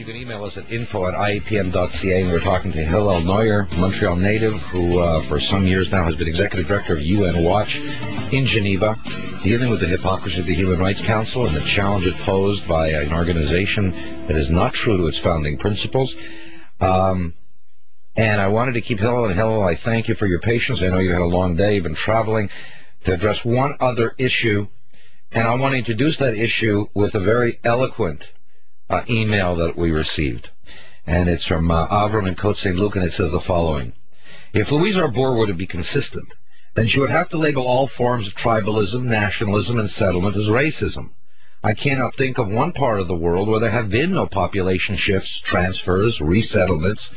You can email us at info@iapm.ca, and we're talking to Hillel Neuer, Montreal native, who for some years now has been executive director of UN Watch in Geneva, dealing with the hypocrisy of the Human Rights Council and the challenge it posed by an organization that is not true to its founding principles. And I wanted to keep Hillel, and Hillel, I thank you for your patience. I know you had a long day, you've been traveling, to address one other issue, and I want to introduce that issue with a very eloquent email that we received. And it's from Avram in Côte St. Luc, and it says the following. If Louise Arbour were to be consistent, then she would have to label all forms of tribalism, nationalism, and settlement as racism. I cannot think of one part of the world where there have been no population shifts, transfers, resettlements.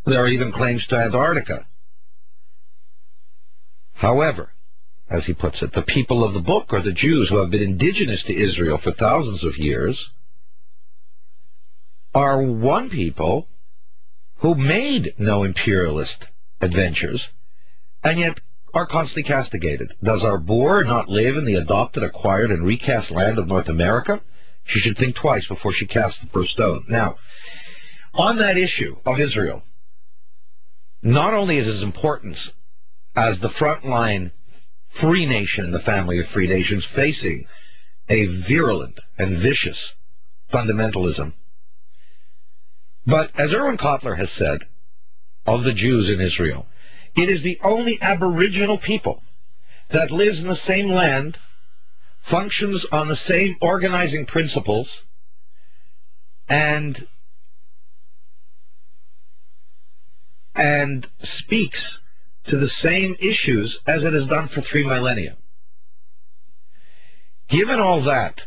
There are even claims to Antarctica. However, as he puts it, the people of the book are the Jews who have been indigenous to Israel for thousands of years, are one people who made no imperialist adventures and yet are constantly castigated. Does Arbour not live in the adopted, acquired, and recast land of North America? She should think twice before she casts the first stone. Now, on that issue of Israel, not only is his importance as the frontline free nation in the family of free nations facing a virulent and vicious fundamentalism, but as Erwin Kotler has said of the Jews in Israel, it is the only aboriginal people that lives in the same land, functions on the same organizing principles, and speaks to the same issues as it has done for 3 millennia. Given all that,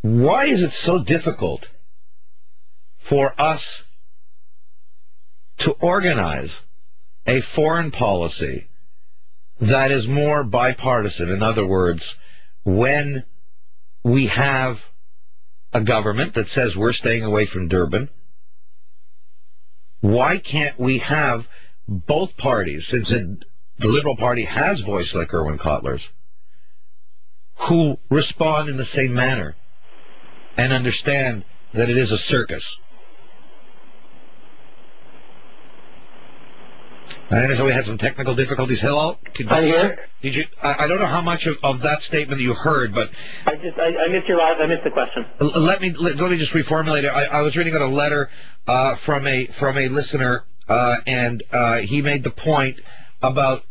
why is it so difficult for us to organize a foreign policy that is more bipartisan? In other words, when we have a government that says we're staying away from Durban, why can't we have both parties, since the Liberal Party has voice like Erwin Kotler's, who respond in the same manner and understand that it is a circus? I understand we had some technical difficulties. Hillel, I'm here. Did you? I don't know how much of that statement you heard, but I missed I missed the question. Let me just reformulate it. I was reading out a letter from a listener, and he made the point about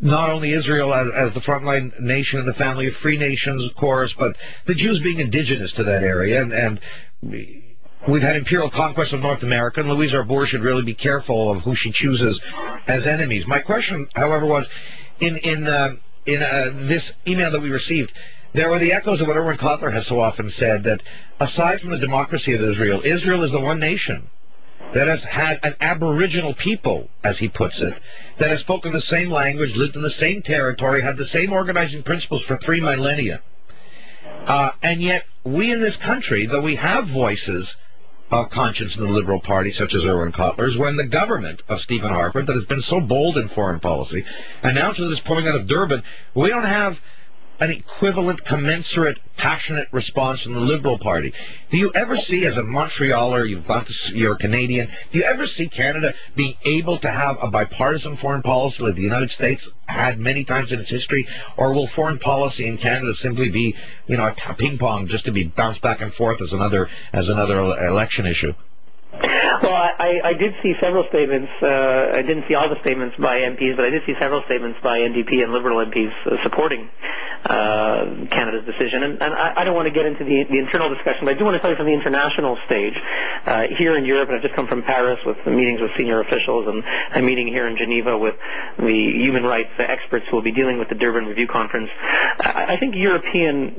not only Israel as the frontline nation in the family of free nations, of course, but the Jews being indigenous to that area, and we've had imperial conquest of North America, and Louise Arbour should really be careful of who she chooses as enemies. My question, however, was in this email that we received, there were the echoes of what Erwin Kotler has so often said, that aside from the democracy of Israel, Israel is the one nation that has had an aboriginal people, as he puts it, that has spoken the same language, lived in the same territory, had the same organizing principles for 3 millennia. And yet, we in this country, though we have voices of conscience in the Liberal Party, such as Erwin Kotler's, when the government of Stephen Harper, that has been so bold in foreign policy, announces it's pulling out of Durban, we don't have an equivalent, commensurate, passionate response from the Liberal Party. Do you ever see, as a Montrealer, you're a Canadian, do you ever see Canada being able to have a bipartisan foreign policy like the United States had many times in its history, or will foreign policy in Canada simply be, a ping pong just to be bounced back and forth as another election issue? Well, I did see several statements. I didn't see all the statements by MPs, but I did see several statements by NDP and Liberal MPs supporting Canada's decision. And I don't want to get into the internal discussion, but I do want to tell you from the international stage. Here in Europe, and I've just come from Paris with meetings with senior officials, and I'm meeting here in Geneva with the human rights experts who will be dealing with the Durban Review Conference. I think European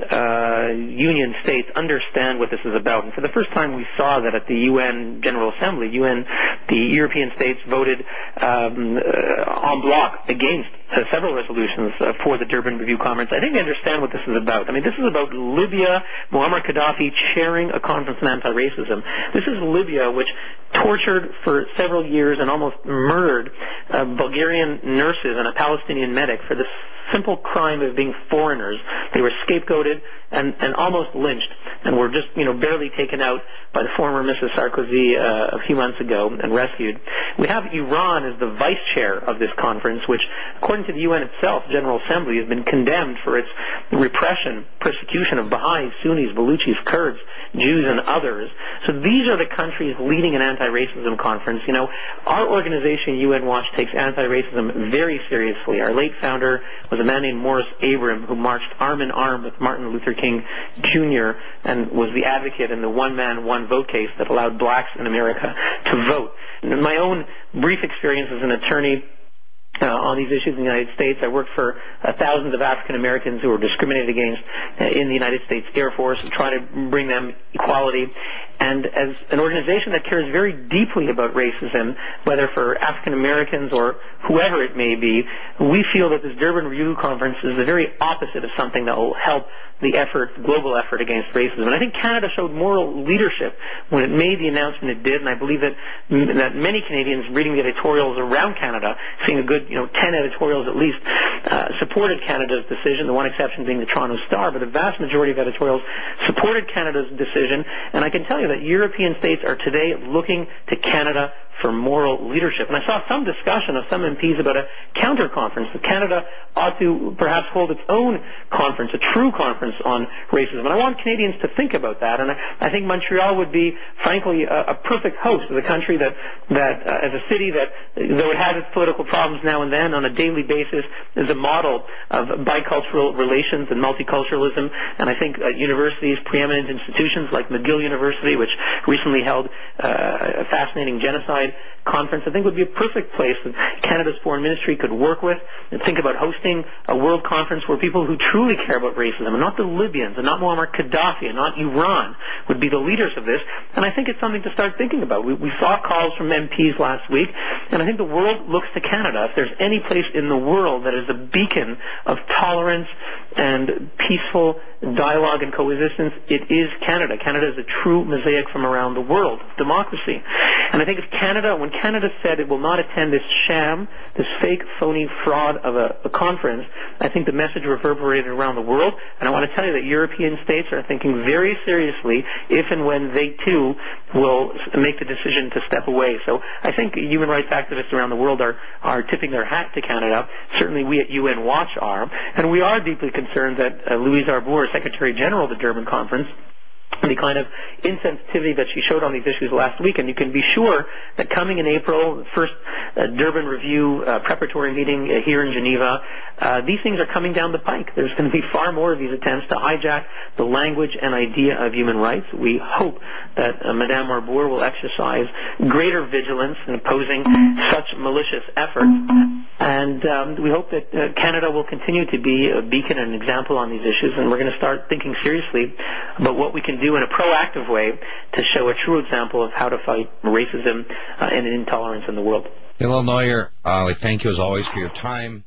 Union states understand what this is about. And for the first time, we saw that at the UN General Assembly, the European states voted en bloc against several resolutions for the Durban Review Conference. I think they understand what this is about. I mean, this is about Libya, Muammar Gaddafi chairing a conference on anti-racism. This is Libya, which tortured for several years and almost murdered Bulgarian nurses and a Palestinian medic for the simple crime of being foreigners. They were scapegoated and almost lynched, and were just barely taken out by the former Mrs. Sarkozy a few months ago and rescued. We have Iran as the vice chair of this conference, which, according to the UN itself, General Assembly, has been condemned for its repression, persecution of Baha'is, Sunnis, Baluchis, Kurds, Jews, and others. So these are the countries leading an anti-racism conference. Our organization, UN Watch, takes anti-racism very seriously. Our late founder was a man named Morris Abram, who marched arm in arm with Martin Luther King Jr. and was the advocate in the one-man, one-vote case that allowed blacks in America to vote. In my own brief experience as an attorney on these issues in the United States, I worked for thousands of African Americans who were discriminated against in the United States Air Force and try to bring them equality. And as an organization that cares very deeply about racism, whether for African Americans or whoever it may be, we feel that this Durban Review Conference is the very opposite of something that will help the global effort against racism. And I think Canada showed moral leadership when it made the announcement it did, and I believe that many Canadians reading the editorials around Canada, seeing a good 10 editorials at least, supported Canada's decision, the one exception being the Toronto Star, but the vast majority of editorials supported Canada's decision, and I can tell you that European states are today looking to Canada for moral leadership. And I saw some discussion of some MPs about a counter-conference, that Canada ought to perhaps hold its own conference, a true conference on racism. And I want Canadians to think about that. And I think Montreal would be, frankly, a perfect host of a country that as a city that, though it has its political problems now and then, on a daily basis is a model of bicultural relations and multiculturalism. And I think universities, preeminent institutions like McGill University, which recently held a fascinating genocide conference, I think would be a perfect place that Canada's foreign ministry could work with and think about hosting a world conference where people who truly care about racism, and not the Libyans, and not Muammar Gaddafi, and not Iran, would be the leaders of this. And I think it's something to start thinking about. We saw calls from MPs last week, and I think the world looks to Canada. If there's any place in the world that is a beacon of tolerance and peaceful dialogue and coexistence, it is Canada. Canada is a true mosaic from around the world of democracy. And I think if when Canada said it will not attend this sham, this fake, phony fraud of a conference, I think the message reverberated around the world. And I want to tell you that European states are thinking very seriously if and when they too will make the decision to step away. So I think human rights activists around the world are tipping their hat to Canada. Certainly we at UN Watch are. And we are deeply concerned that Louise Arbour, Secretary General of the Durban Conference, the kind of insensitivity that she showed on these issues last week. And you can be sure that coming in April, the first Durban Review preparatory meeting here in Geneva, these things are coming down the pike. There's going to be far more of these attempts to hijack the language and idea of human rights. We hope that Madame Arbour will exercise greater vigilance in opposing such malicious efforts. And we hope that Canada will continue to be a beacon and an example on these issues, and we're going to start thinking seriously about what we can do in a proactive way to show a true example of how to fight racism and intolerance in the world. Hillel Neuer, I thank you as always for your time.